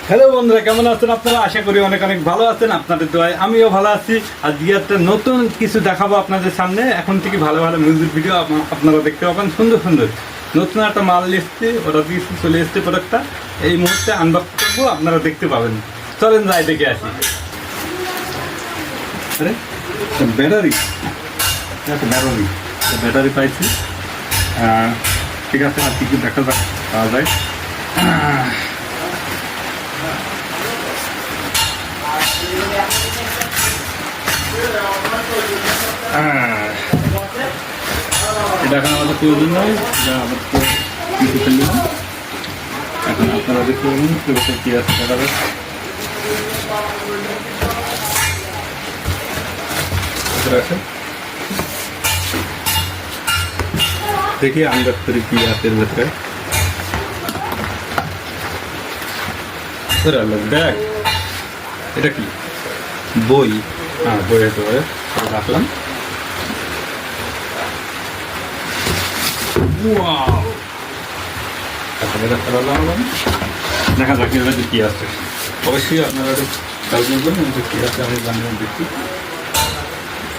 Hello বন্ধুরা, কেমন আছেন আপনারা? আশা করি অনেক অনেক ভালো আছেন। আপনাদের দোয়ায় আমিও ভালো আছি। আজকে একটা নতুন কিছু দেখাবো আপনাদের সামনে। এখন থেকে ভালো ভালো মিউজিক ভিডিও আপনারা দেখতে পাবেন, সুন্দর সুন্দর। নতুন একটা মাল এসছে, ওটা দিয়ে চলে এসছে প্রোডাক্টটা। এই মুহূর্তে আনবক্স করবো, আপনারা দেখতে পাবেন। চলেন যাই দেখে আসি। আরে ব্যাটারি, একটা ব্যাটারি ব্যাটারি পাইছি। ঠিক আছে, আর কি কি দেখা পাওয়া যায়। এটা এখন আমাদের প্রয়োজন নয়, এটা আমাদের কিছু ফেলবে না। এখন আপনারা দেখতে পাবেন কি আছে দেখা যাবে। দেখি আন্দাজ করে কি আছে এর ভেতরে। ব্যাগ, এটা কি? বই। হ্যাঁ, বই হতে পারে, রাখলাম। দেখা যাক এর মধ্যে কি আছে। অবশ্যই আপনারা একটু কালকুলেট করুন যে কি আছে। আমি জানি দেখছি,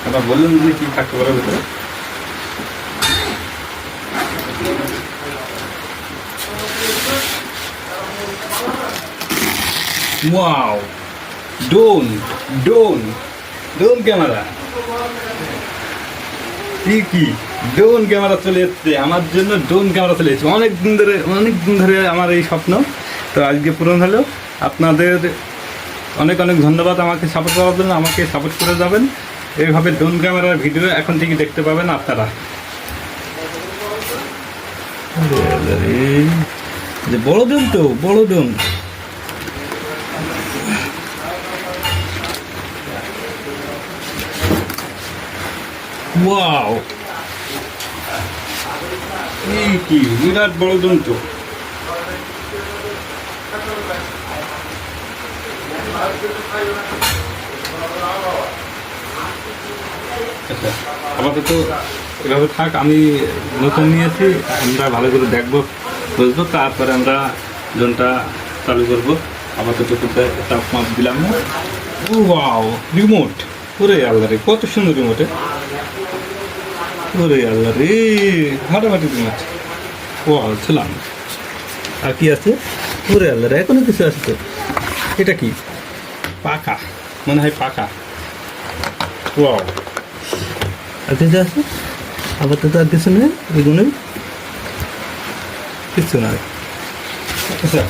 আপনারা বললেন যে কি থাকতে পারে ভেতরে। Wow, drone drone drone camera. কি ড্রোন ক্যামেরা চলে এসছে আমার জন্য। ড্রোন ক্যামেরা চলে এসছে অনেক দিন ধরে আমার এই স্বপ্ন। তো আজকে পূরণ হলো। আপনাদের অনেক অনেক ধন্যবাদ আমাকে সাপোর্ট করার জন্য। আমাকে সাপোর্ট করে যাবেন। এইভাবে ড্রোন ক্যামেরার ভিডিও এখন থেকে দেখতে পাবেন আপনারা। যে বড় ড্রোন, তো বড় ড্রোন। ওয়াও, এই কি বিরাট বড় ড্রোন তো। আচ্ছা, আপাতত এভাবে থাক। আমি নতুন নিয়েছি, আমরা ভালো করে দেখবো, বুঝবো, তারপরে আমরা ড্রোনটা চালু করবো। আপাতত একটা মাপ দিলাম না। Wow, remote. ওরে আল্লাহ রে, কত সুন্দর রিমোটে। ওরে আল্লাহ রে, ফাটাফাটি রিমোট। ওয়াও, ছিলাম। আর কি আছে? ওরে আল্লাহ রে, এখনো কিছু আছে তো। এটা কি? পাখা, মনে হয় পাখা। ওয়াও, আর কিছু আছে? আপাতত আর কিছু নেই, এগুলোই কিছু নয়। আচ্ছা,